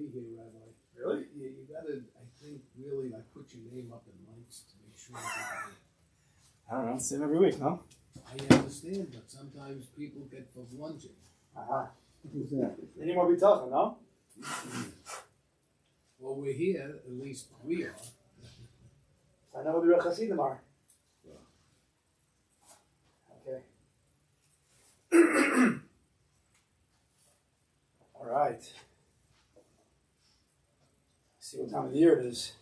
be here, Rabbi. Really? You gotta, I think, really like put your name up in lights to make sure that I don't know. See him every week, no? I understand, but sometimes people get for lunging. Aha. Who's that? Any more bitachon, no? Well, we're here, at least we are. I know who the real Hasidim are. Okay. All right. See what time of the year it is.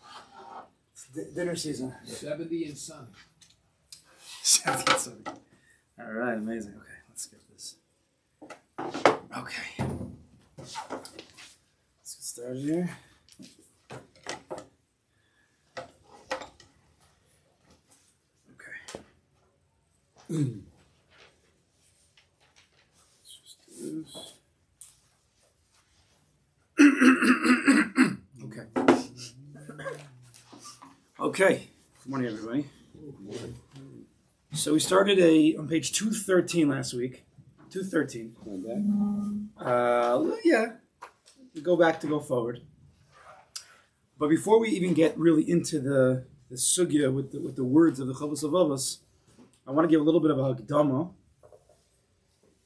It's dinner season. 70 and sunny. 70 and sunny. All right, amazing. Okay, let's get this. Okay. Let's get started here. Okay. Let's just do this. Okay. Okay. Good morning, everybody. So we started on page 213 last week. 213. Yeah. We go back to go forward. But before we even get really into the sugya with the words of the Chavos Avos, I want to give a little bit of a Hakdama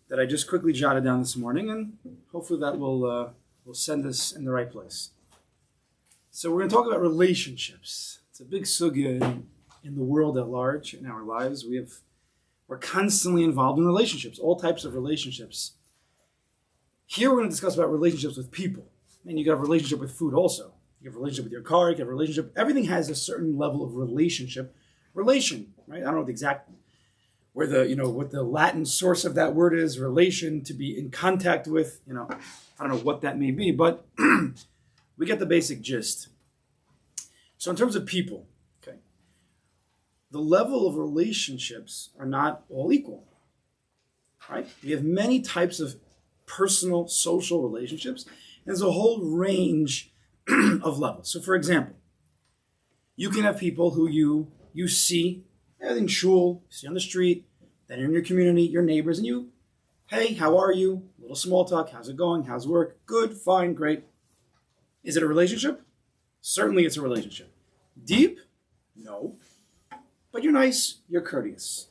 that I just quickly jotted down this morning, and hopefully that will send us in the right place. So we're going to talk about relationships. It's a big sugya in the world at large, in our lives. We're constantly involved in relationships, all types of relationships. Here we're going to discuss about relationships with people. And you got a relationship with food also. You have a relationship with your car, you have a relationship. Everything has a certain level of relationship. Relation, right? I don't know the exact, what the Latin source of that word is, relation, to be in contact with, I don't know what that may be, but we get the basic gist. So in terms of people, okay, the level of relationships are not all equal, right? We have many types of personal, social relationships. There's a whole range of levels. So for example, you can have people who you see in shul, you see on the street, then in your community, your neighbors, and you, hey, how are you? A little small talk, how's it going? How's work? Good, fine, great. Is it a relationship? Certainly it's a relationship. Deep? No. But you're nice, you're courteous.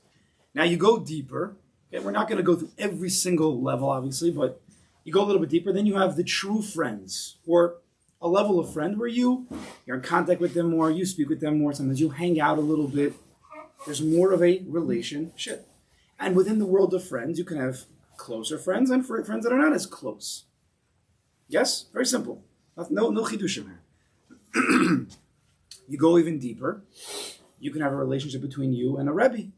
Now you go deeper. Okay, we're not going to go through every single level, obviously, but you go a little bit deeper. Then you have the true friends, or a level of friend where you're in contact with them more, you speak with them more, sometimes you hang out a little bit. There's more of a relationship. And within the world of friends, you can have closer friends and friends that are not as close. Yes? Very simple. No chidushim here. You go even deeper. You can have a relationship between you and a Rebbe.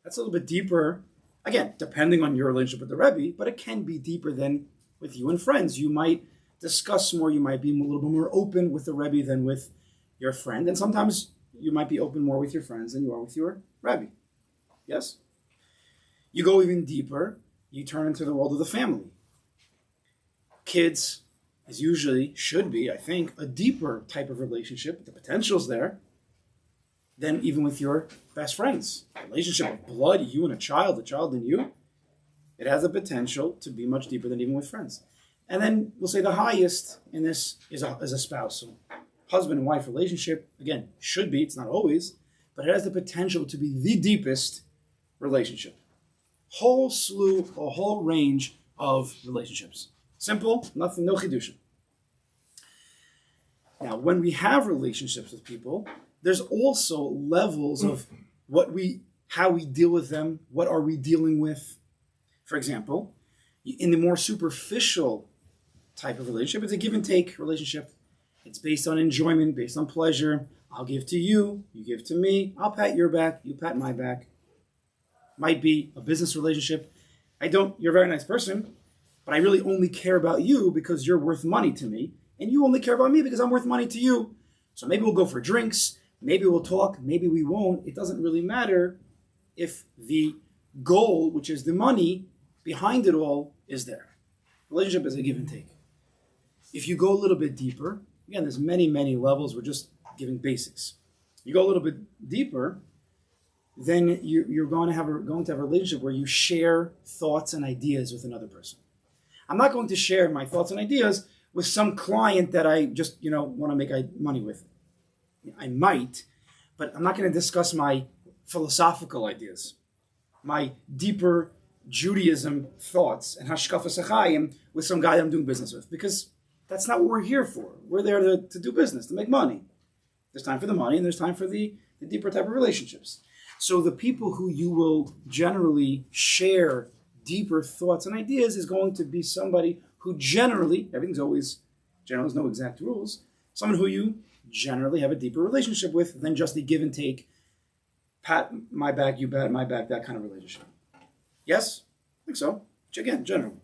That's a little bit deeper. Again, depending on your relationship with the Rebbe, but it can be deeper than with you and friends. You might discuss more. You might be a little bit more open with the Rebbe than with your friend. And sometimes you might be open more with your friends than you are with your Rebbe. Yes? You go even deeper. You turn into the world of the family. Kids is usually, should be, I think, a deeper type of relationship. The potential's there. Than even with your best friends. A relationship of blood, you and a child and you. It has the potential to be much deeper than even with friends. And then we'll say the highest in this is a spouse. So husband and wife relationship, again, should be, it's not always, but it has the potential to be the deepest relationship. A whole range of relationships. Simple, nothing, no chidushim. Now, when we have relationships with people, there's also levels of how we deal with them, what are we dealing with. For example, in the more superficial type of relationship, it's a give and take relationship. It's based on enjoyment, based on pleasure. I'll give to you, you give to me, I'll pat your back, you pat my back. Might be a business relationship. You're a very nice person, but I really only care about you because you're worth money to me, and you only care about me because I'm worth money to you. So maybe we'll go for drinks, maybe we'll talk, maybe we won't. It doesn't really matter if the goal, which is the money, behind it all is there. Relationship is a give and take. If you go a little bit deeper, again, there's many, many levels. We're just giving basics. You go a little bit deeper, then you're going to have a relationship where you share thoughts and ideas with another person. I'm not going to share my thoughts and ideas with some client that I just, want to make money with. I might, but I'm not going to discuss my philosophical ideas, my deeper Judaism thoughts and hashkafas hachayim with some guy that I'm doing business with, because that's not what we're here for. We're there to do business, to make money. There's time for the money and there's time for the deeper type of relationships. So the people who you will generally share deeper thoughts and ideas is going to be somebody who generally, there's no exact rules, someone who you generally have a deeper relationship with than just the give and take, pat my back, you pat my back, that kind of relationship. Yes? I think so. Again, generally.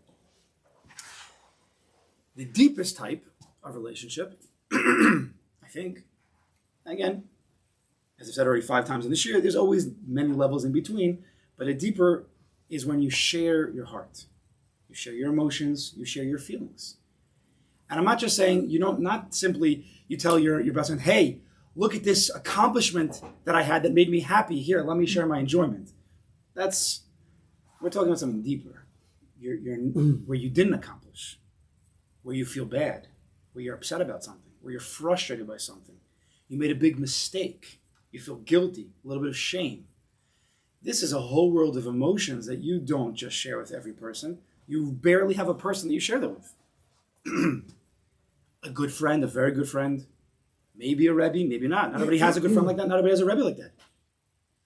The deepest type of relationship, I think, again, as I've said already 5 times in this year, there's always many levels in between, but a deeper is when you share your heart. You share your emotions, you share your feelings. And I'm not just saying, not simply you tell your best friend, hey, look at this accomplishment that I had that made me happy. Here, let me share my enjoyment. We're talking about something deeper. You're where you didn't accomplish, where you feel bad, where you're upset about something, where you're frustrated by something. You made a big mistake. You feel guilty, a little bit of shame. This is a whole world of emotions that you don't just share with every person. You barely have a person that you share that with. A good friend, a very good friend, maybe a Rebbe, maybe not. Not everybody has a good friend like that. Not everybody has a Rebbe like that.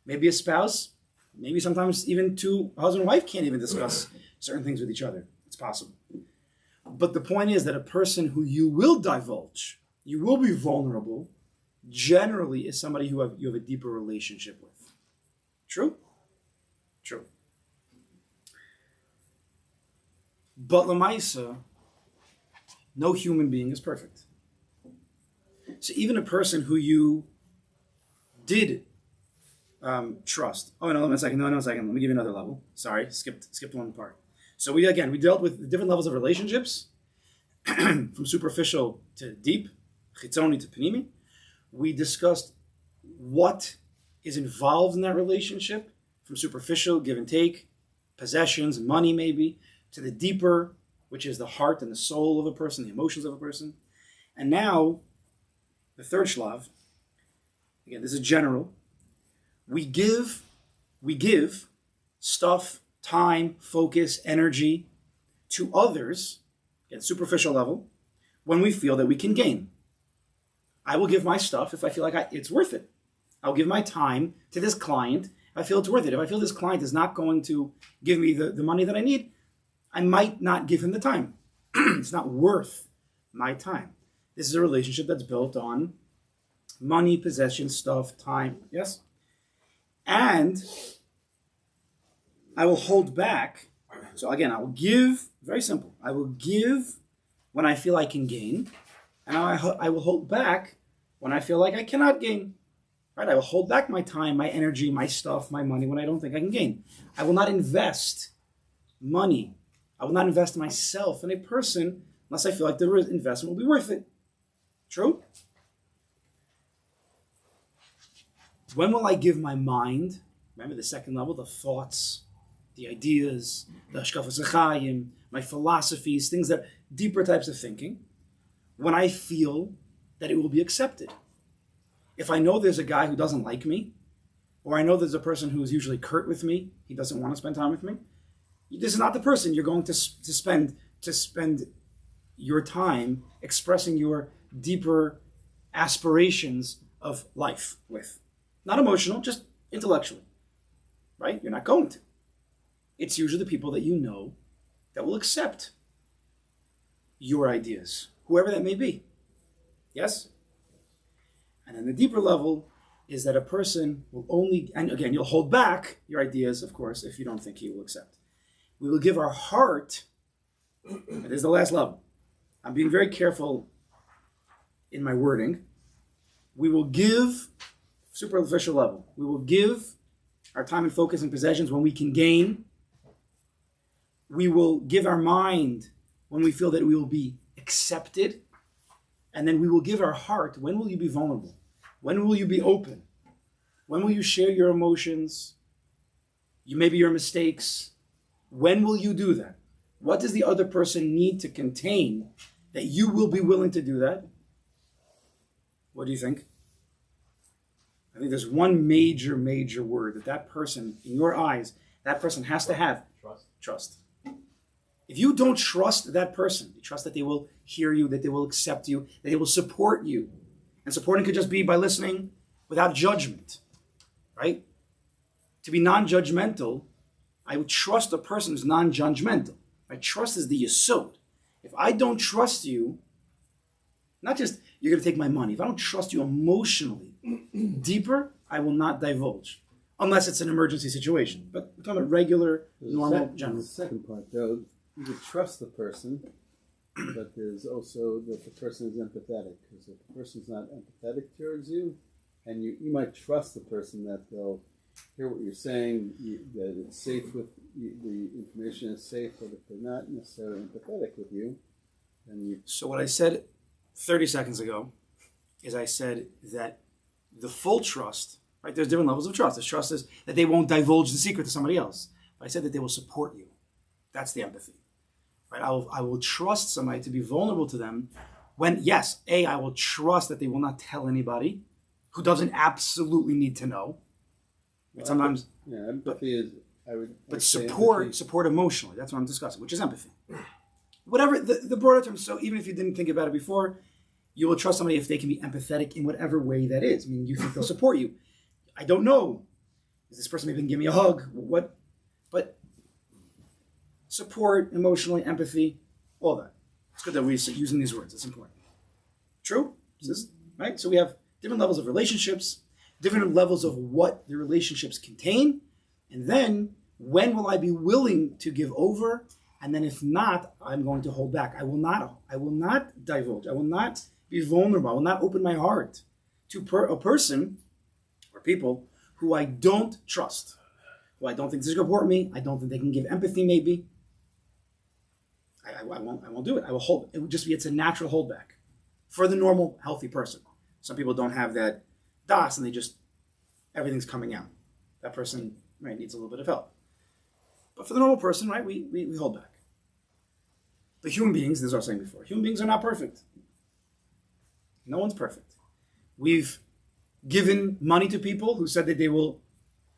Maybe a spouse, maybe sometimes even husband and wife can't even discuss certain things with each other. It's possible. But the point is that a person who you will divulge, you will be vulnerable, generally is somebody you have a deeper relationship with. True? True. But Lamaisa, no human being is perfect. So even a person who you did trust. Oh, no, a second. Let me give you another level. Sorry, skipped one part. So we dealt with the different levels of relationships, from superficial to deep, chitzoni to panimi. We discussed what is involved in that relationship, from superficial, give and take, possessions, money maybe, to the deeper, which is the heart and the soul of a person, the emotions of a person. And now, the third shlav, again, this is general. We give stuff, time, focus, energy to others at superficial level when we feel that we can gain. I will give my stuff if I feel like it's worth it. I'll give my time to this client if I feel it's worth it. If I feel this client is not going to give me the money that I need, I might not give him the time. It's not worth my time. This is a relationship that's built on money, possession, stuff, time. Yes? And I will hold back. So again, I will give, very simple. I will give when I feel I can gain. And I will hold back when I feel like I cannot gain. Right? I will hold back my time, my energy, my stuff, my money when I don't think I can gain. I will not invest money. I will not invest myself in a person unless I feel like the investment will be worth it. True? When will I give my mind, remember the second level, the thoughts, the ideas, the hashkafas hachayim, my philosophies, things that deeper types of thinking, when I feel that it will be accepted. If I know there's a guy who doesn't like me, or I know there's a person who is usually curt with me, he doesn't want to spend time with me, this is not the person you're going to spend your time expressing your deeper aspirations of life with. Not emotional, just intellectually. Right? You're not going to. It's usually the people that you know that will accept your ideas, whoever that may be. Yes? And then the deeper level is that a person will only, and again, you'll hold back your ideas, of course, if you don't think he will accept. We will give our heart, and this is the last level. I'm being very careful in my wording. We will give, superficial level, we will give our time and focus and possessions when we can gain. We will give our mind when we feel that we will be accepted. And then we will give our heart. When will you be vulnerable? When will you be open? When will you share your emotions? Maybe your mistakes. When will you do that? What does the other person need to contain that you will be willing to do that, what do you think? I think there's one major, major word that that person, in your eyes, that person has to have. Trust. If you don't trust that person, you trust that they will hear you, that they will accept you, that they will support you. And supporting could just be by listening without judgment, right? To be non-judgmental, I would trust a person who's non-judgmental. Right? Trust is the yesod. If I don't trust you, not just you're going to take my money. If I don't trust you emotionally, deeper, I will not divulge. Unless it's an emergency situation. But we're talking about regular, normal, general. The second part, though, you could trust the person, but there's also that the person is empathetic. Because if the person's not empathetic towards you, and you might trust the person that they'll hear what you're saying, that it's safe with the information is safe, but if they're not necessarily empathetic with you, then you... So what I said 30 seconds ago is I said that the full trust, right, there's different levels of trust. There's trust is that they won't divulge the secret to somebody else. But I said that they will support you. That's the empathy. Right? I will trust somebody to be vulnerable to them when, yes, I will trust that they will not tell anybody who doesn't absolutely need to know. But sometimes... Yeah, empathy is... But support emotionally. That's what I'm discussing, which is empathy. Whatever, the broader term, so even if you didn't think about it before, you will trust somebody if they can be empathetic in whatever way that is. I mean, you think they'll support you. I don't know. Is this person maybe going to give me a hug? What? But support, emotionally, empathy, all that. It's good that we're using these words. It's important. True? Right? So we have different levels of relationships, different levels of what the relationships contain, and then when will I be willing to give over? And then if not, I'm going to hold back. I will not divulge. I will not be vulnerable. I will not open my heart to a person or people who I don't trust, who I don't think this is going to support me. I don't think they can give empathy maybe. I won't do it. I will hold. It would just be, it's a natural holdback for the normal, healthy person. Some people don't have that das and everything's coming out. That person, right, needs a little bit of help. But for the normal person, right, we hold back. But human beings, this is what I was saying before, human beings are not perfect. No one's perfect. We've given money to people who said that they will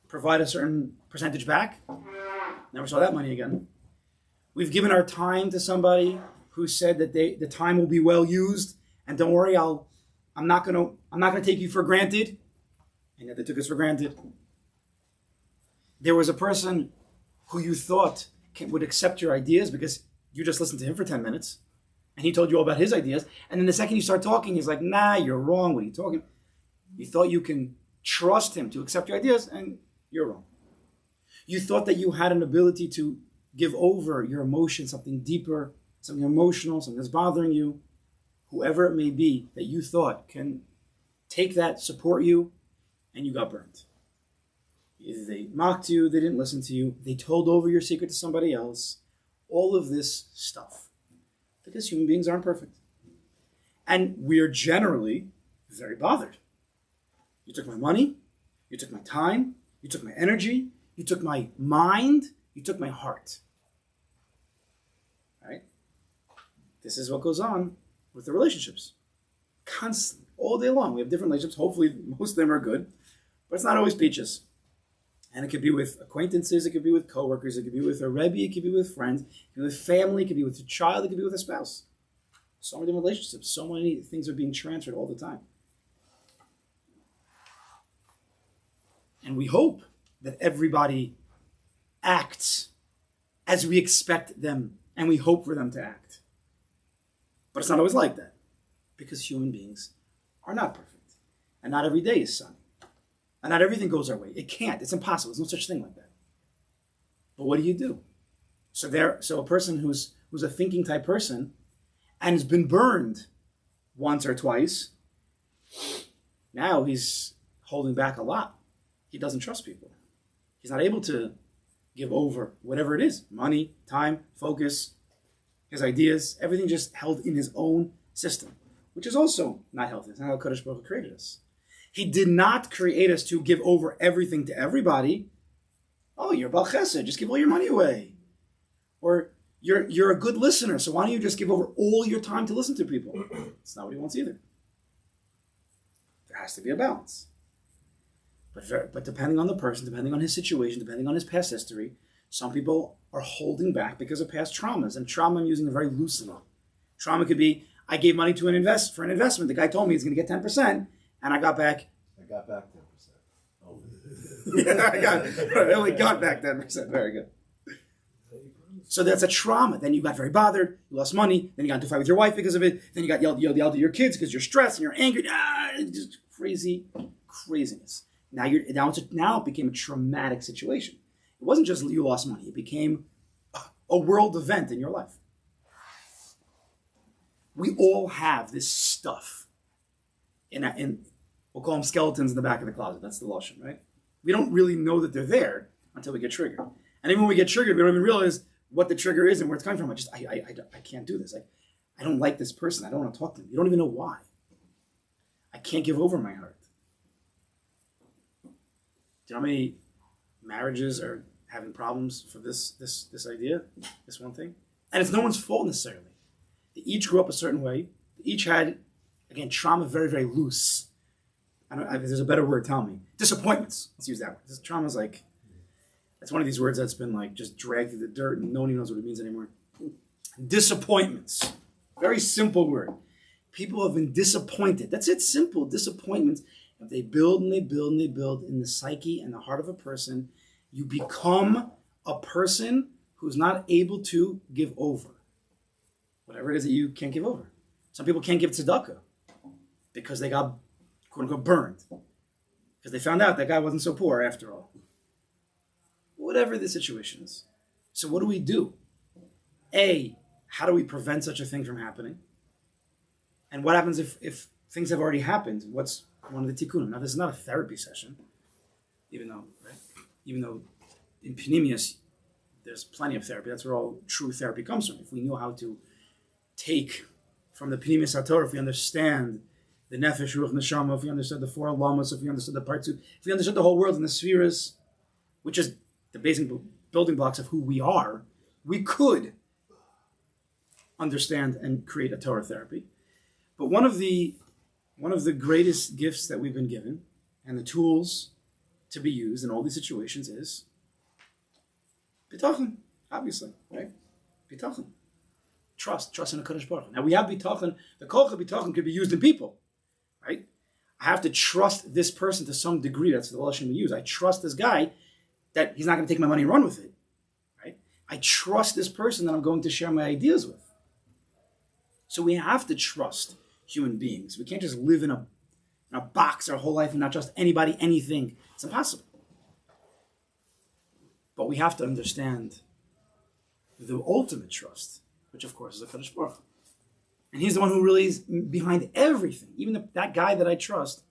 provide a certain percentage back. Never saw that money again. We've given our time to somebody who said that the time will be well used, and don't worry, I'm not gonna take you for granted. And yet they took us for granted. There was a person who you thought would accept your ideas because you just listened to him for 10 minutes and he told you all about his ideas. And then the second you start talking, he's like, nah, you're wrong. What are you talking? You thought you can trust him to accept your ideas and you're wrong. You thought that you had an ability to give over your emotion, something deeper, something emotional, something that's bothering you, whoever it may be that you thought can take that, support you, and you got burned. Either they mocked you, they didn't listen to you, they told over your secret to somebody else. All of this stuff. Because human beings aren't perfect. And we are generally very bothered. You took my money, you took my time, you took my energy, you took my mind, you took my heart. Right? This is what goes on with the relationships. Constantly, all day long. We have different relationships. Hopefully, most of them are good. But it's not always peaches. And it could be with acquaintances, it could be with coworkers, it could be with a rebbe, it could be with friends, it could be with family, it could be with a child, it could be with a spouse. So many different relationships, so many things are being transferred all the time. And we hope that everybody acts as we expect them, and we hope for them to act. But it's not always like that, because human beings are not perfect. And not every day is sunny. And not everything goes our way. It can't. It's impossible. There's no such thing like that. But what do you do? So a person who's a thinking type person and has been burned once or twice, now he's holding back a lot. He doesn't trust people. He's not able to give over whatever it is. Money, time, focus, his ideas, everything just held in his own system, which is also not healthy. It's not how Kadosh Baruch Hu created us. He did not create us to give over everything to everybody. Oh, you're Baal Chesed, just give all your money away. Or you're a good listener, so why don't you just give over all your time to listen to people? It's not what he wants either. There has to be a balance. But depending on the person, depending on his situation, depending on his past history, some people are holding back because of past traumas. And trauma, I'm using a very loosely. Trauma could be, I gave money to an investment. The guy told me he's going to get 10%, and I got back. I got back 10%. Oh. I only got back 10%. Very good. So that's a trauma. Then you got very bothered. You lost money. Then you got into a fight with your wife because of it. Then you got yelled at your kids because you're stressed and you're angry. Just craziness. Now it became a traumatic situation. It wasn't just you lost money. It became a world event in your life. We all have this stuff. In we'll call them skeletons in the back of the closet. That's the lotion, right? We don't really know that they're there until we get triggered. And even when we get triggered, we don't even realize what the trigger is and where it's coming from. I can't do this. I don't like this person. I don't want to talk to them. You don't even know why. I can't give over my heart. Do you know how many marriages are having problems for this idea, this one thing? And it's no one's fault necessarily. They each grew up a certain way. They each had, again, trauma very, very loose. If there's a better word, tell me. Disappointments. Let's use that word. This trauma's like, it's one of these words that's been like just dragged through the dirt and no one even knows what it means anymore. Disappointments. Very simple word. People have been disappointed. That's it, simple. Disappointments. If they build and they build and they build in the psyche and the heart of a person, you become a person who's not able to give over. Whatever it is that you can't give over. Some people can't give tzedakah because they got, quote unquote, burned. Because they found out that guy wasn't so poor after all. Whatever the situation is. So what do we do? A, how do we prevent such a thing from happening? And what happens if things have already happened? What's one of the tikkunim? Now, this is not a therapy session, even though in Panemius, there's plenty of therapy. That's where all true therapy comes from. If we know how to take from the Panemius HaTorah, if we understand the Nefesh, Ruach, Neshama, if we understood the four Lamas, if we understood the Partu, if we understood the whole world and the spheres, which is the basic building blocks of who we are, we could understand and create a Torah therapy. But one of the greatest gifts that we've been given and the tools to be used in all these situations is bitachon, obviously, right? Bitachon. Trust in the Kadosh Baruch Hu. Now we have bitachon. The koach of bitachon could be used in people, right? I have to trust this person to some degree. That's the lashon we use. I trust this guy that he's not going to take my money and run with it, right? I trust this person that I'm going to share my ideas with. So we have to trust human beings. We can't just live in a box our whole life and not trust anybody, anything. It's impossible. But we have to understand the ultimate trust, which of course is the Kadosh Baruch Hu. And he's the one who really is behind everything. Even that guy that I trust,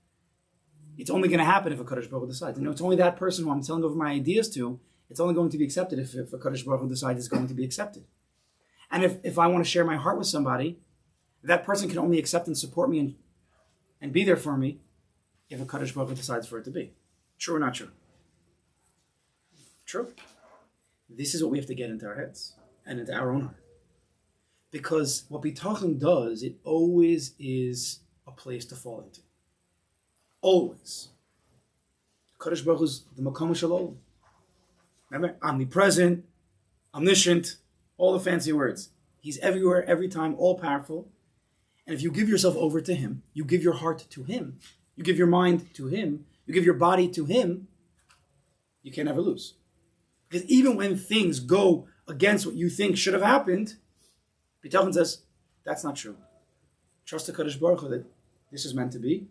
it's only going to happen if a Kadosh Baruch Hu decides. It's only that person who I'm telling over my ideas to, it's only going to be accepted if a Kadosh Baruch Hu decides it's going to be accepted. And if I want to share my heart with somebody, that person can only accept and support me and be there for me if a Kadosh Baruch Hu decides for it to be. True or not true? True. This is what we have to get into our heads and into our own heart. Because what bitachon does, it always is a place to fall into. Always. Kadosh Baruch Hu is the makom shalom. Remember? Omnipresent, omniscient, all the fancy words. He's everywhere, every time, all powerful. And if you give yourself over to him, you give your heart to him, you give your mind to him, you give your body to him, you can never lose. Because even when things go against what you think should have happened, bitachon says, that's not true. Trust the Kadosh Baruch Hu that this is meant to be,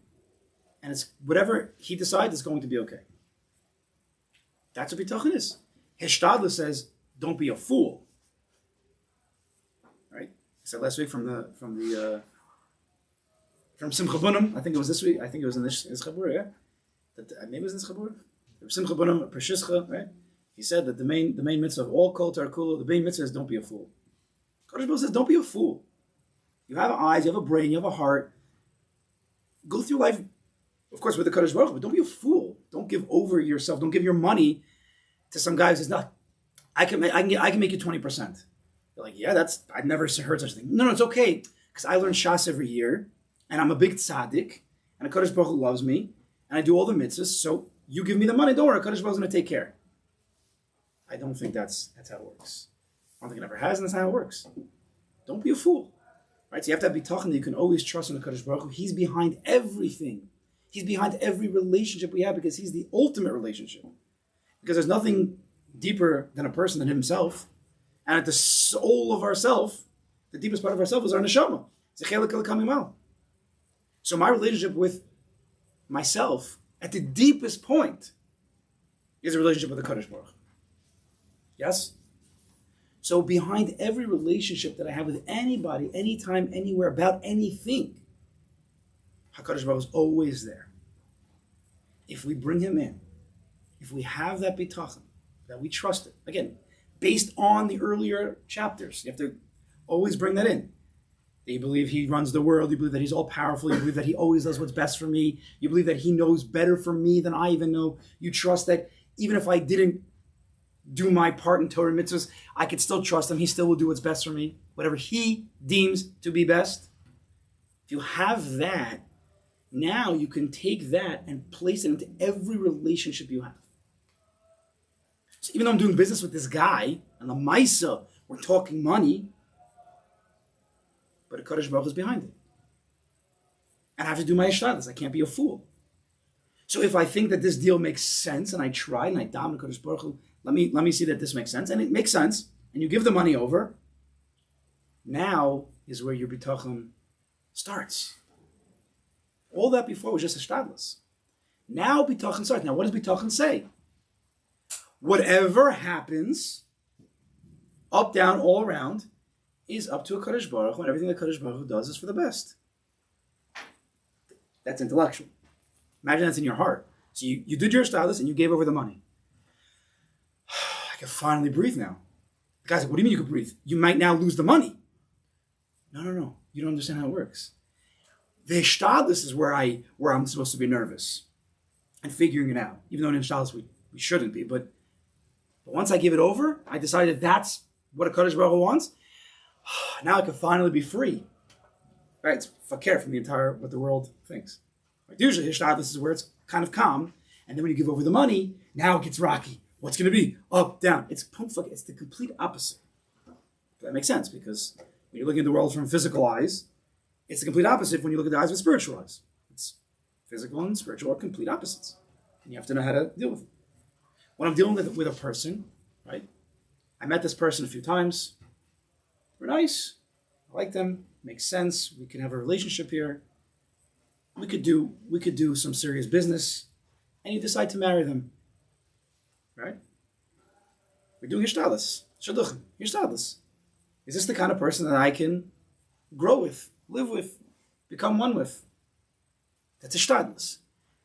and it's whatever he decides is going to be okay. That's what bitachon is. Hishtadlus says, don't be a fool. Right? I said last week from Simcha Bunim, I think it was this week, I think it was in this Chabur, yeah? Maybe it was in this Chabur? Simcha Bunim, Pershischa, right? He said that the main mitzvah of all kol tarkula, the main mitzvah is don't be a fool. Kadosh Baruch Hu says, don't be a fool. You have eyes, you have a brain, you have a heart. Go through life, of course, with the Kadosh Baruch Hu, but don't be a fool. Don't give over yourself. Don't give your money to some guy who says, no, I can make you 20%. You're like, yeah, I've never heard such a thing. No, it's okay, because I learn Shas every year, and I'm a big tzaddik, and HaKadosh Baruch Hu loves me, and I do all the mitzvahs, so you give me the money, don't worry, HaKadosh Baruch Hu is going to take care. I don't think that's how it works. I don't think it ever has, and that's how it works. Don't be a fool. Right? So you have to be talking that you can always trust in HaKadosh Baruch Hu. He's behind everything. He's behind every relationship we have because he's the ultimate relationship. Because there's nothing deeper than a person than himself. And at the soul of ourself, the deepest part of ourself is our neshama. So my relationship with myself, at the deepest point, is a relationship with the HaKadosh Baruch Hu. Yes? So behind every relationship that I have with anybody, anytime, anywhere, about anything, HaKadosh Baruch Hu is always there. If we bring him in, if we have that bitachon, that we trust it, again, based on the earlier chapters, you have to always bring that in. That you believe he runs the world, you believe that he's all powerful, you believe that he always does what's best for me, you believe that he knows better for me than I even know, you trust that even if I didn't do my part in Torah mitzvahs, I could still trust him. He still will do what's best for me, whatever he deems to be best. If you have that, now you can take that and place it into every relationship you have. So even though I'm doing business with this guy, and the Maisa, we're talking money, but HaKadosh Baruch Hu is behind it. And I have to do my ishtadlus. I can't be a fool. So if I think that this deal makes sense, and I try, and I dam HaKadosh Baruch Hu, let me see that this makes sense, and it makes sense, and you give the money over, now is where your bitachon starts. All that before was just a shtadlus. Now bitachon starts. Now what does bitachon say? Whatever happens, up, down, all around, is up to a Kadosh Baruch Hu, and everything that Kadosh Baruch Hu does is for the best. That's intellectual. Imagine that's in your heart. So you did your shtadlus and you gave over the money. I can finally breathe now. The guy's like, what do you mean you can breathe? You might now lose the money. No. You don't understand how it works. The shtadlus is where I'm supposed to be nervous and figuring it out. Even though in shtadlus we shouldn't be, but once I give it over, I decided that's what a Kadosh Baruch Hu wants. Now I can finally be free. Right? It's fakir from the entire what the world thinks. Like usually Hishtadlus is where it's kind of calm, and then when you give over the money, now it gets rocky. What's going to be? Up, down. It's the complete opposite. That makes sense because when you're looking at the world from physical eyes, it's the complete opposite when you look at the eyes with spiritual eyes. It's physical and spiritual are complete opposites. And you have to know how to deal with it. When I'm dealing with a person, right? I met this person a few times. We're nice. I like them. Makes sense. We can have a relationship here. We could do some serious business, and you decide to marry them, right? We're doing hishtadlus, shaduchim, hishtadlus. Is this the kind of person that I can grow with, live with, become one with? That's hishtadlus.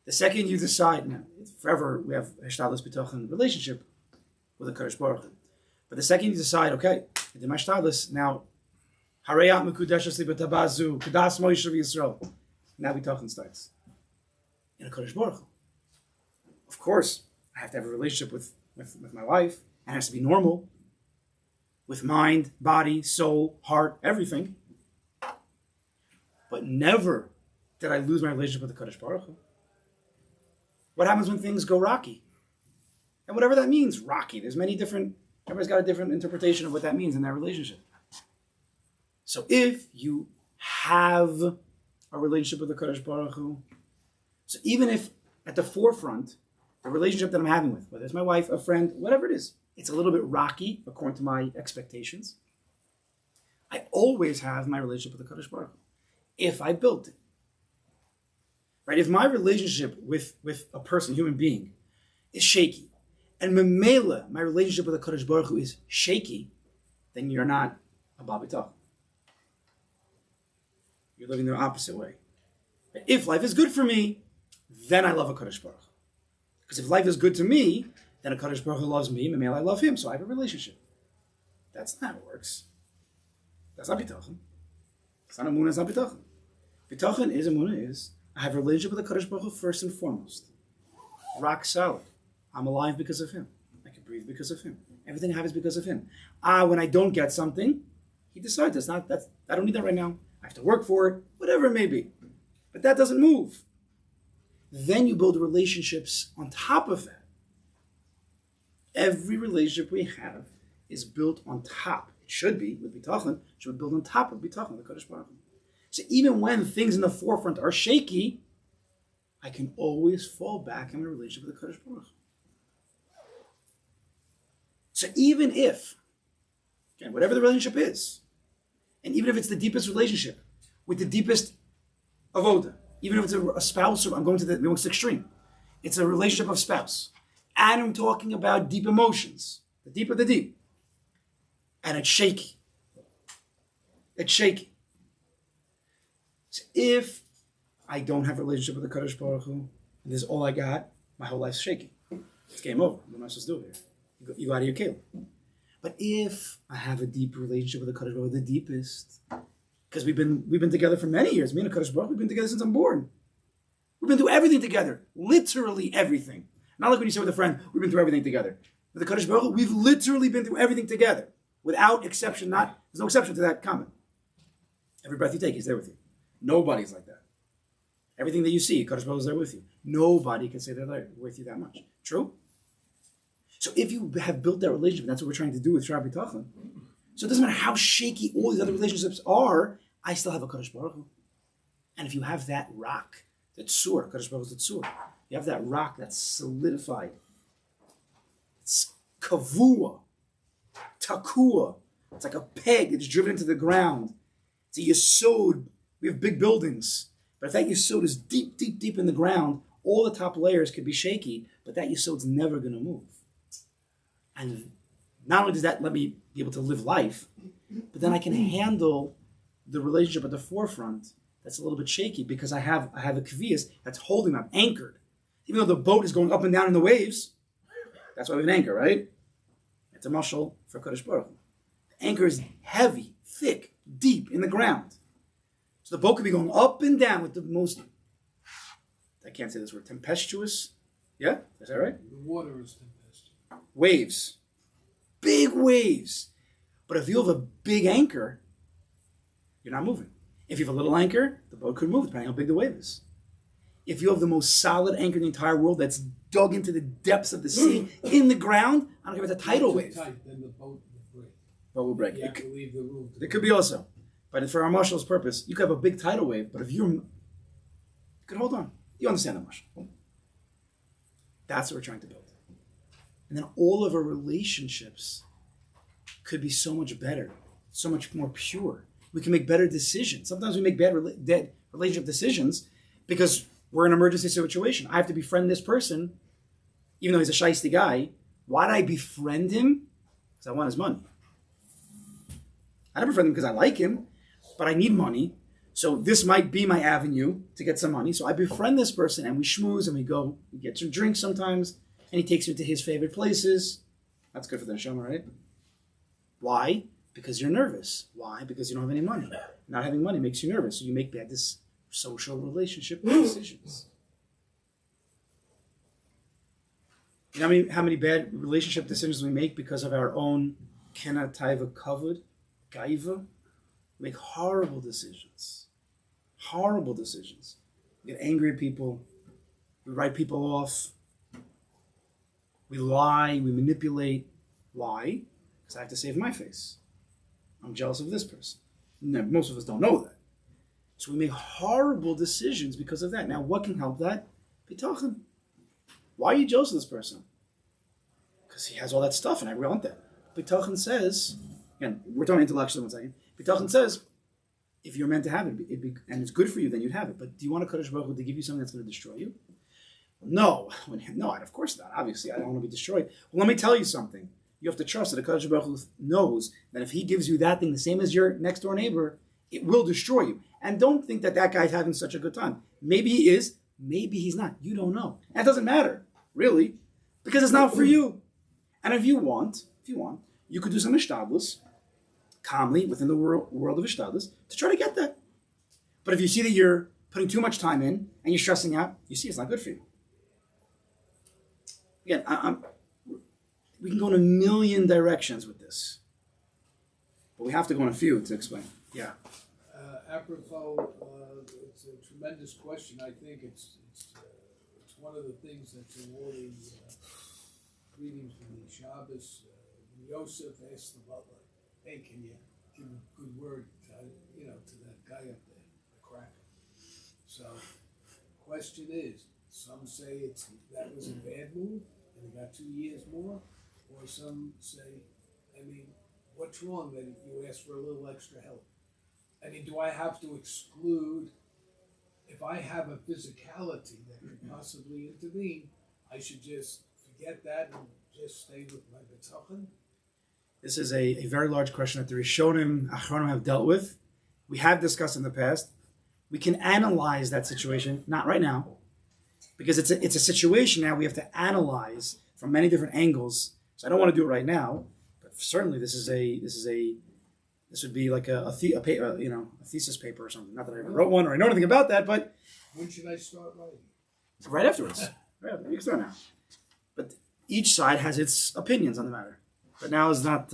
The second you decide, now, forever we have hishtadlus bitachon relationship with the Kadosh Baruch Hu. But the second you decide, okay, I did my hishtadlus, now harayat mekudeshes li b'tabazu kedas moishav Yisrael. Now bitachon starts in a Kadosh Baruch Hu. Of course, I have to have a relationship with my wife, and it has to be normal, with mind, body, soul, heart, everything. But never did I lose my relationship with the Kadosh Baruch Hu. What happens when things go rocky? And whatever that means, rocky. Everybody's got a different interpretation of what that means in their relationship. So if you have a relationship with the Kadosh Baruch Hu, so even if at the forefront, the relationship that I'm having with, whether it's my wife, a friend, whatever it is, it's a little bit rocky according to my expectations, I always have my relationship with the Kadosh Baruch Hu. If I built it. Right? If my relationship with a person, human being, is shaky, and memela, my relationship with the Kadosh Baruch Hu is shaky, then you're not a babitach. You're living the opposite way. If life is good for me, then I love a Kadosh Baruch Hu. Because if life is good to me, then a Kadosh Baruch Hu loves me, memela I love him, so I have a relationship. That's not how it works. That's not bitachon. It's not emunah, it's not bitachon. Bitachon is, emunah is, I have a relationship with the Kadosh Baruch Hu first and foremost. Rock solid. I'm alive because of him. I can breathe because of him. Everything I have is because of him. When I don't get something, he decides I don't need that right now. I have to work for it, whatever it may be. But that doesn't move. Then you build relationships on top of that. Every relationship we have is built on top. It should be with bitachon. It should be built on top of bitachon, the Kadosh Baruch Hu. So even when things in the forefront are shaky, I can always fall back in my relationship with the Kadosh Baruch Hu. So even if, again, whatever the relationship is, and even if it's the deepest relationship with the deepest avoda, even if it's a spouse, or I'm going to the most extreme, it's a relationship of spouse, and I'm talking about deep emotions, the deep of the deep, and it's shaky. It's shaky. So if I don't have a relationship with the Kadosh Baruch Hu, and this is all I got, my whole life's shaky. It's game over. What am I supposed to do here? You go out of your kale. But if I have a deep relationship with the Kadosh Baruch Hu, the deepest, because we've been together for many years. Me and the Kadosh Baruch Hu, we've been together since I'm born. We've been through everything together, literally everything. Not like when you say with a friend, we've been through everything together. With the Kadosh Baruch Hu, we've literally been through everything together, without exception. There's no exception to that comment. Every breath you take, He's there with you. Nobody's like that. Everything that you see, Kadosh Baruch Hu is there with you. Nobody can say they're there with you that much. True? So if you have built that relationship, and that's what we're trying to do with Shaar habitachon. So it doesn't matter how shaky all these other relationships are, I still have a Kadosh Baruch Hu. And if you have that rock, the tzur, Kadosh Baruch Hu is the tzur. You have that rock that's solidified. It's kavua, takua. It's like a peg that's driven into the ground. It's a yesod. We have big buildings. But if that yesod is deep, deep, deep in the ground, all the top layers could be shaky, but that yesod's never going to move. And not only does that let me be able to live life, but then I can handle the relationship at the forefront that's a little bit shaky because I have a kaviyas that's holding me. I'm anchored. Even though the boat is going up and down in the waves, that's why we have an anchor, right? It's a mashal for Kadosh Baruch Hu. The anchor is heavy, thick, deep in the ground. So the boat could be going up and down with the most, I can't say this word, tempestuous. Yeah? Is that right? The water is tempestuous. Waves. Big waves. But if you have a big anchor, you're not moving. If you have a little anchor, the boat could move depending on how big the wave is. If you have the most solid anchor in the entire world that's dug into the depths of the sea, in the ground, I don't care if it's a tidal wave. Tight, then the boat will break. Boat will break. You have to leave the room. It could be also. But for our marshal's purpose, you could have a big tidal wave, but if you could hold on. You understand the marshal. That's what we're trying to build. And then all of our relationships could be so much better, so much more pure. We can make better decisions. Sometimes we make bad relationship decisions because we're in an emergency situation. I have to befriend this person, even though he's a shiesty guy. Why did I befriend him? Because I want his money. I don't befriend him because I like him, but I need money. So this might be my avenue to get some money. So I befriend this person and we schmooze and we get some drinks sometimes, and he takes me to his favorite places. That's good for the neshama, right? Why? Because you're nervous. Why? Because you don't have any money. Not having money makes you nervous. So you make bad social relationship decisions. You know how many bad relationship decisions we make because of our own kena taiva kavod, gaiva? We make horrible decisions. Horrible decisions. We get angry at people. We write people off. We lie. We manipulate. Why? Because I have to save my face. I'm jealous of this person. Now, most of us don't know that. So we make horrible decisions because of that. Now, what can help that? Bitachon. Why are you jealous of this person? Because he has all that stuff and I want that. Bitachon says, again, we're talking intellectually 1 second. Bitachon says, if you're meant to have it, and it's good for you, then you'd have it. But do you want a Kadosh Baruch Hu to give you something that's going to destroy you? No. No, of course not. Obviously, I don't want to be destroyed. Well, let me tell you something. You have to trust that a Kadosh Baruch Hu knows that if he gives you that thing, the same as your next door neighbor, it will destroy you. And don't think that guy's having such a good time. Maybe he is. Maybe he's not. You don't know. And it doesn't matter, really, because it's not for you. And if you want, you could do some ishtadlus, calmly within the world of ishtadlus, to try to get that. But if you see that you're putting too much time in and you're stressing out, you see it's not good for you. Again, we can go in a million directions with this. But we have to go in a few to explain. Yeah. Apropos, it's a tremendous question. I think it's one of the things that's in all the readings from the Shabbos. When Yosef asked the butler, "Hey, can you give a good word, to that guy up there, the cracker?" So, question is, some say that was a bad move and he got 2 years more, or some say, what's wrong that you ask for a little extra help? Do I have to exclude, if I have a physicality that could possibly intervene, I should just forget that and just stay with my habitachon? This is a very large question that the Rishonim, Achronim have dealt with. We have discussed in the past. We can analyze that situation, not right now, because it's a situation now we have to analyze from many different angles. So I don't want to do it right now, but certainly this would be like a thesis paper or something. Not that I ever wrote one or I know anything about that, but when should I start writing? Right afterwards. You can start now. But each side has its opinions on the matter. But now is not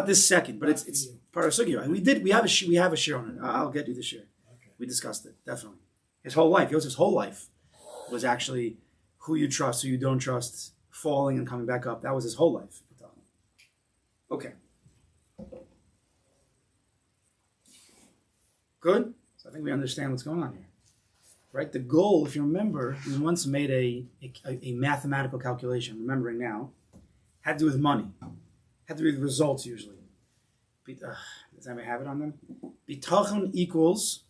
this second, but it's part of Sugya. We have a share on it. I'll get you the share. Okay. We discussed it, definitely. His whole life, Yosef's whole life was actually who you trust, who you don't trust, falling and coming back up. That was his whole life. Okay. Good? So I think we understand what's going on here. Right? The goal, if you remember, we once made a mathematical calculation, remembering now, had to do with money. Had to do with results usually. Does anybody have it on them? Bitachon equals.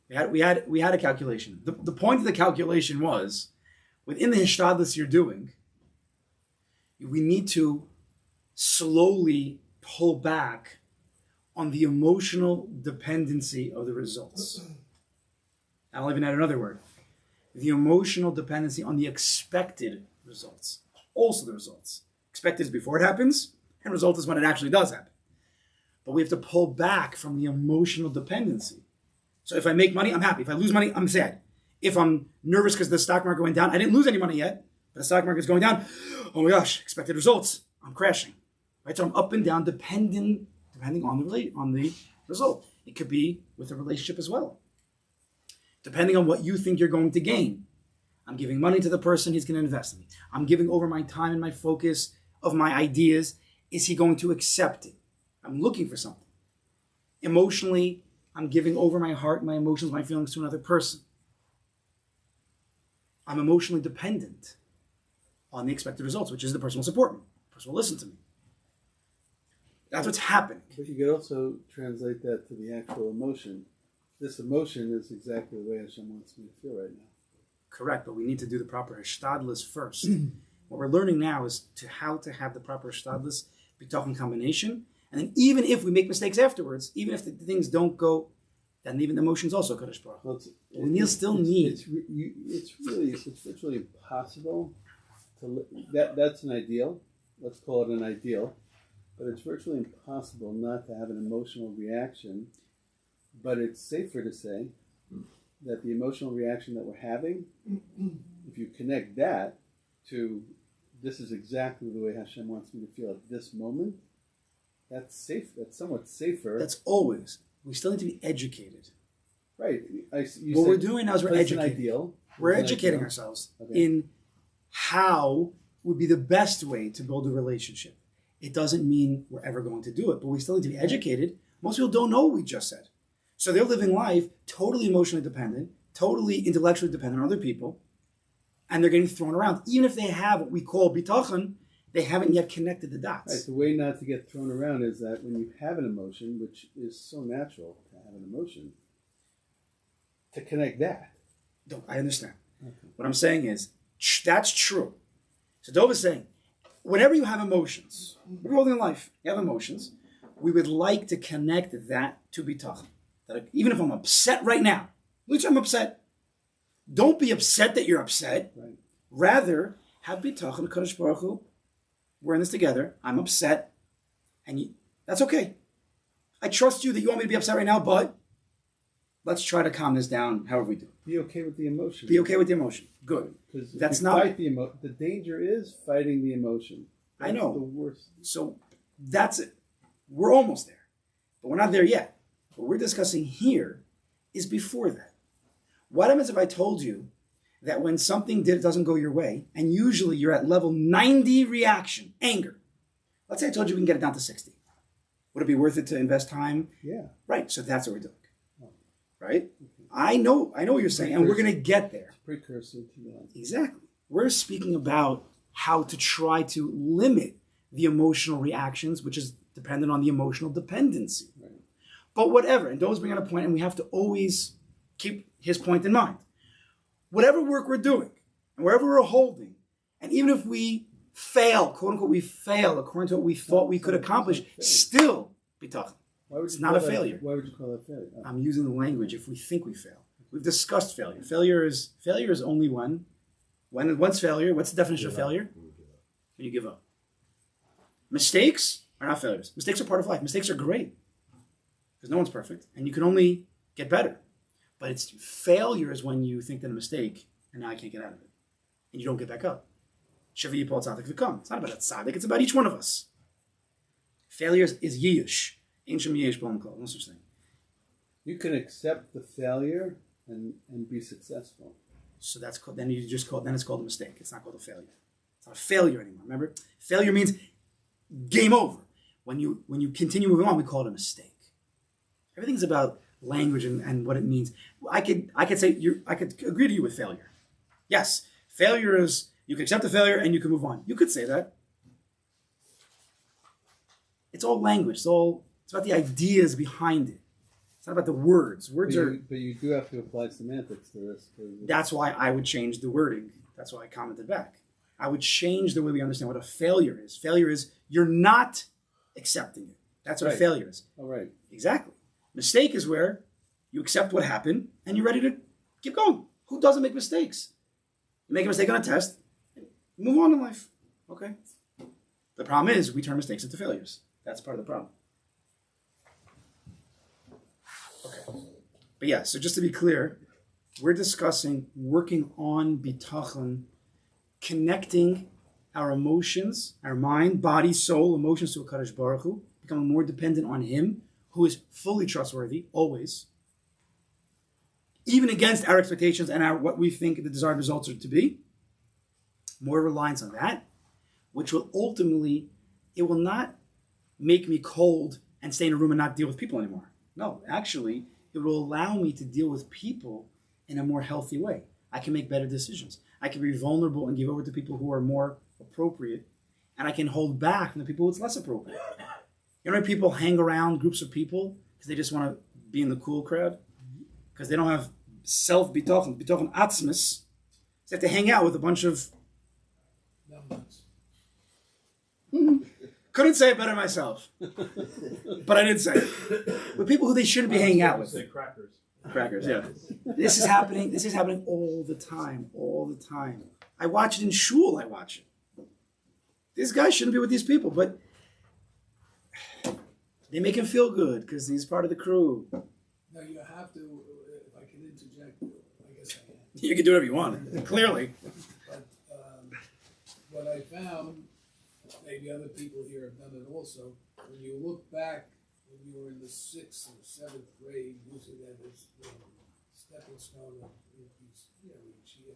We had a calculation. The point of the calculation was, within the hishtadlus you're doing, we need to slowly pull back on the emotional dependency of the results. I'll even add another word. The emotional dependency on the expected results. Also the results. Expected is before it happens, and result is when it actually does happen. But we have to pull back from the emotional dependency. So if I make money, I'm happy. If I lose money, I'm sad. If I'm nervous because the stock market went down, I didn't lose any money yet, but the stock market is going down. Oh my gosh, expected results. I'm crashing. Right? So I'm up and down depending on the result. It could be with a relationship as well. Depending on what you think you're going to gain. I'm giving money to the person, he's going to invest in me. I'm giving over my time and my focus of my ideas. Is he going to accept it? I'm looking for something. Emotionally, I'm giving over my heart, my emotions, my feelings to another person. I'm emotionally dependent on the expected results, which is the person will support me. The person will listen to me. That's what's happening. But you could also translate that to the actual emotion. This emotion is exactly the way Hashem wants me to feel right now. Correct, but we need to do the proper hishtadlus first. What we're learning now is how to have the proper hishtadlus, bitachon combination, and then even if we make mistakes afterwards, even if the things don't go, then even the emotions also Kadosh Baruch. Well, we still need. It's virtually impossible to that's an ideal. Let's call it an ideal, but it's virtually impossible not to have an emotional reaction. But it's safer to say that the emotional reaction that we're having, if you connect that to this is exactly the way Hashem wants me to feel at this moment, that's safe. That's somewhat safer. That's always. We still need to be educated. Right. What we're doing now is we're educating. Ideal. We're educating ourselves in how would be the best way to build a relationship. It doesn't mean we're ever going to do it, but we still need to be educated. Most people don't know what we just said. So they're living life totally emotionally dependent, totally intellectually dependent on other people, and they're getting thrown around. Even if they have what we call bitachon, they haven't yet connected the dots. Right, the way not to get thrown around is that when you have an emotion, which is so natural to have an emotion, to connect that. I understand. Okay. What I'm saying is, that's true. So Dov is saying, whenever you have emotions, we're holding in life, you have emotions, we would like to connect that to bitachon. That even if I'm upset right now, at least I'm upset. Don't be upset that you're upset. Right. Rather, have bitachon, Kadosh Baruch Hu. We're in this together. I'm upset, and that's okay. I trust you that you want me to be upset right now, but let's try to calm this down however we do. Be okay with the emotion. Be okay with the emotion. Good. Because That's not... Fight the danger is fighting the emotion. That's I know. The worst. So that's it. We're almost there. But we're not there yet. What we're discussing here is before that. What happens if I told you that when something doesn't go your way, and usually you're at level 90 reaction, anger. Let's say I told you we can get it down to 60. Would it be worth it to invest time? Yeah. Right. So that's what we're doing. Right? I know what you're saying, and we're going to get there. Precursor to that. Exactly. We're speaking about how to try to limit the emotional reactions, which is dependent on the emotional dependency. Right. But whatever, and those bring out a point, and we have to always keep his point in mind. Whatever work we're doing, and wherever we're holding, and even if we fail, quote unquote, we fail according to what we thought we could accomplish, still be tough. It's not a failure. Why would you call that failure? Oh. I'm using the language if we think we fail. We've discussed failure. Failure is only when's failure? What's the definition of failure? When you give up. Mistakes are not failures. Mistakes are part of life. Mistakes are great because no one's perfect, and you can only get better. But it's failure is when you think that a mistake and now I can't get out of it, and you don't get back up. Shiva yipol tzadik v'kam. It's not about that tzadik. It's about each one of us. Failure is yish. Ancient yish b'lam kol. No such thing. You can accept the failure and be successful. So that's called, then it's called a mistake. It's not called a failure. It's not a failure anymore. Remember, failure means game over. When you continue moving on, we call it a mistake. Everything's about language and what it means. I could say I could agree to you with failure. Yes, failure is you can accept the failure and you can move on. You could say that. It's all language. It's about the ideas behind it. It's not about the words. But you do have to apply semantics to this. That's why I would change the wording. That's why I commented back. I would change the way we understand what a failure is. Failure is you're not accepting it. That's what a failure is. All right. Exactly. Mistake is where you accept what happened and you're ready to keep going. Who doesn't make mistakes? You make a mistake on a test, move on in life. Okay. The problem is we turn mistakes into failures. That's part of the problem. Okay. But yeah, so just to be clear, we're discussing working on bitachon, connecting our emotions, our mind, body, soul, emotions to a Kadosh Baruch Hu, becoming more dependent on Him, who is fully trustworthy, always, even against our expectations and what we think the desired results are to be. More reliance on that, which will ultimately, it will not make me cold and stay in a room and not deal with people anymore. No, actually, it will allow me to deal with people in a more healthy way. I can make better decisions. I can be vulnerable and give over to people who are more appropriate, and I can hold back from the people who it's less appropriate. You know when people hang around groups of people because they just want to be in the cool crowd? Because they don't have self-bitachon, bitachon atzmis. They have to hang out with a bunch of... Couldn't say it better myself. But I did say it. With people who they shouldn't be hanging out with. Say crackers. Crackers, yeah. This is happening all the time. I watch it in shul, I watch it. This guy shouldn't be with these people, but they make him feel good because he's part of the crew. No, you have to, if I can interject, I guess I can. You can do whatever you want, clearly. But what I found, maybe other people here have done it also, when you look back when you were in the 6th or 7th grade, using that as the stepping stone of each year,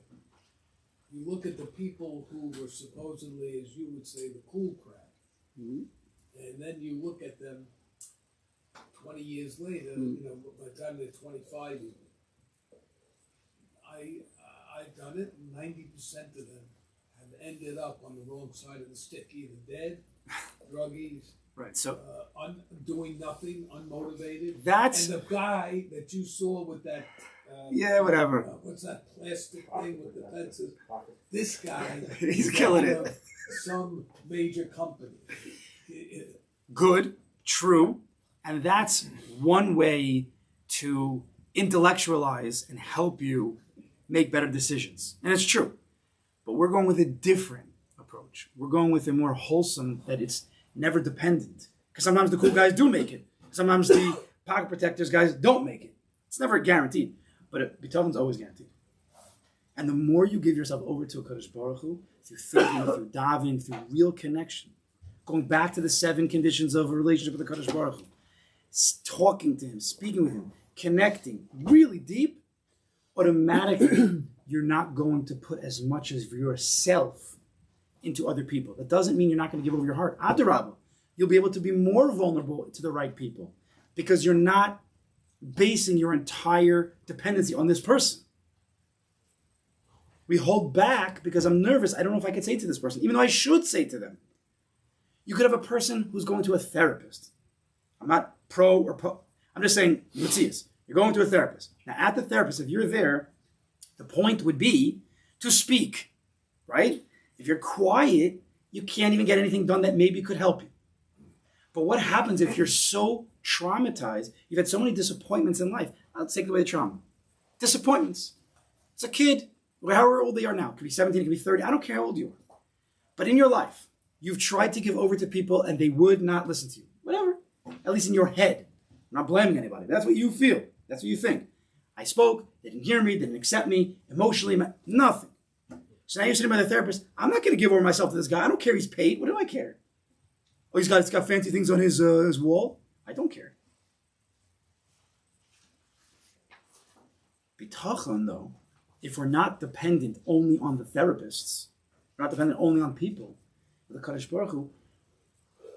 you look at the people who were supposedly, as you would say, the cool crowd, and then you look at them 20 years later, by the time they're 25 even. I've done it, and 90% of them have ended up on the wrong side of the stick, either dead, druggies, right? So doing nothing, unmotivated. That's and the guy that you saw with that. Whatever. What's that plastic thing with the pencils? This guy, he's killing it. Some major company. Good, true, and that's one way to intellectualize and help you make better decisions, and it's true. But we're going with a different approach. We're going with a more wholesome, that it's never dependent. Because sometimes the cool guys do make it. Sometimes the pocket protectors guys don't make it. It's never guaranteed, but bitachon's always guaranteed. And the more you give yourself over to a Kadosh Baruch Hu, through thinking, through davening, through real connection, going back to the 7 conditions of a relationship with the Kadosh Baruch Hu, talking to him, speaking with him, connecting really deep, automatically you're not going to put as much of yourself into other people. That doesn't mean you're not going to give over your heart. Adarabah, you'll be able to be more vulnerable to the right people because you're not basing your entire dependency on this person. We hold back because I'm nervous. I don't know if I can say to this person, even though I should say to them. You could have a person who's going to a therapist. I'm not pro or pro. I'm just saying, let's see this. You're going to a therapist. Now, at the therapist, if you're there, the point would be to speak, right? If you're quiet, you can't even get anything done that maybe could help you. But what happens if you're so traumatized, you've had so many disappointments in life? I'll take away the trauma. Disappointments. It's a kid, however old they are now. It could be 17, it could be 30. I don't care how old you are. But in your life, you've tried to give over to people and they would not listen to you. Whatever. At least in your head. I'm not blaming anybody. That's what you feel. That's what you think. I spoke, they didn't hear me, they didn't accept me, emotionally, nothing. So now you're sitting by the therapist. I'm not going to give over myself to this guy. I don't care he's paid. What do I care? Oh, he's got fancy things on his wall. I don't care. Bitachon, though, if we're not dependent only on the therapists, we're not dependent only on people, the Kadosh Baruch Hu,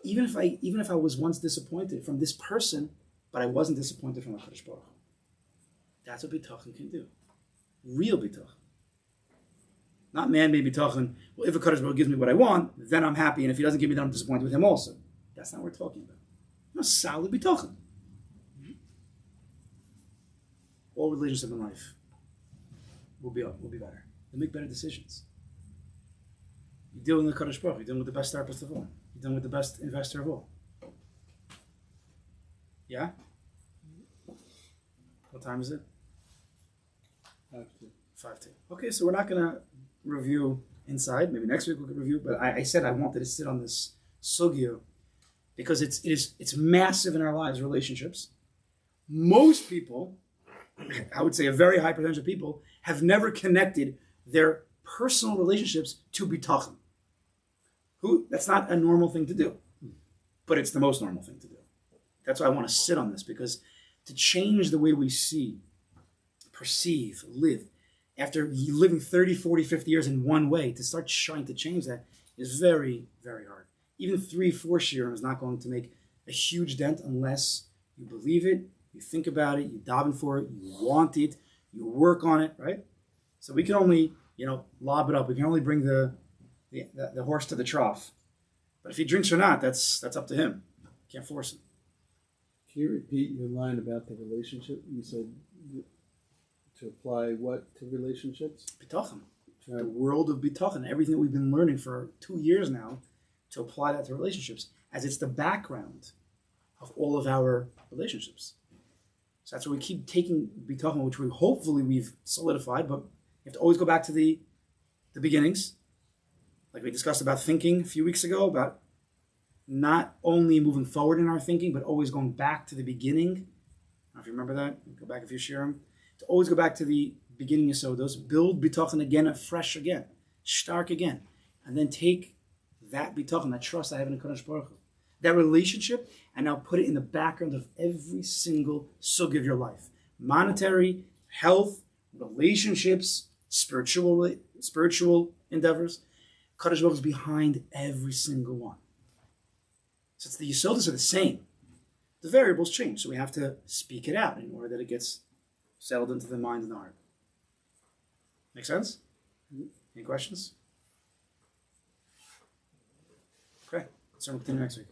even if I was once disappointed from this person, but I wasn't disappointed from the Kadosh Baruch Hu. That's what bitachon can do. Real bitachon. Not man-made bitachon. Well, if a Kadosh Baruch Hu gives me what I want, then I'm happy, and if he doesn't give me, then I'm disappointed with him also. That's not what we're talking about. No, solid bitachon. All relationships in life will be better. They'll make better decisions. You're dealing with the Kadosh Baruch Hu. You're dealing with the best therapist of all. You're dealing with the best investor of all. Yeah? What time is it? 5:02. Okay, so we're not going to review inside. Maybe next week we could review. But I said I wanted to sit on this sugya because it's massive in our lives, relationships. Most people, I would say a very high percentage of people, have never connected their personal relationships to bitachon. That's not a normal thing to do, but it's the most normal thing to do. That's why I want to sit on this, because to change the way we see, perceive, live, after living 30, 40, 50 years in one way, to start trying to change that is very, very hard. Even 3-4 shiurim is not going to make a huge dent unless you believe it, you think about it, you daven for it, you want it, you work on it, right? So we can only, lob it up. We can only bring the horse to the trough. But if he drinks or not, that's up to him. Can't force him. Can you repeat your line about the relationship? You said to apply what to relationships? Bitachon. The world of bitachon, everything that we've been learning for 2 years now, to apply that to relationships, as it's the background of all of our relationships. So that's why we keep taking bitachon, which we've solidified, but you have to always go back to the beginnings. Like we discussed about thinking a few weeks ago, about not only moving forward in our thinking, but always going back to the beginning. I don't know if you remember that. Go back a few shiurim. To always go back to the beginning of Sodos, build bitachon again, afresh again, stark again, and then take that bitachon, that trust I have in the Kadosh Baruch Hu, that relationship, and now put it in the background of every single sug of your life. Monetary, health, relationships, spiritual endeavors. Kadosh Baruch Hu is behind every single one. So it's the Yisodis are the same. The variables change, so we have to speak it out in order that it gets settled into the mind and the heart. Make sense? Any questions? Okay, so we'll continue next week.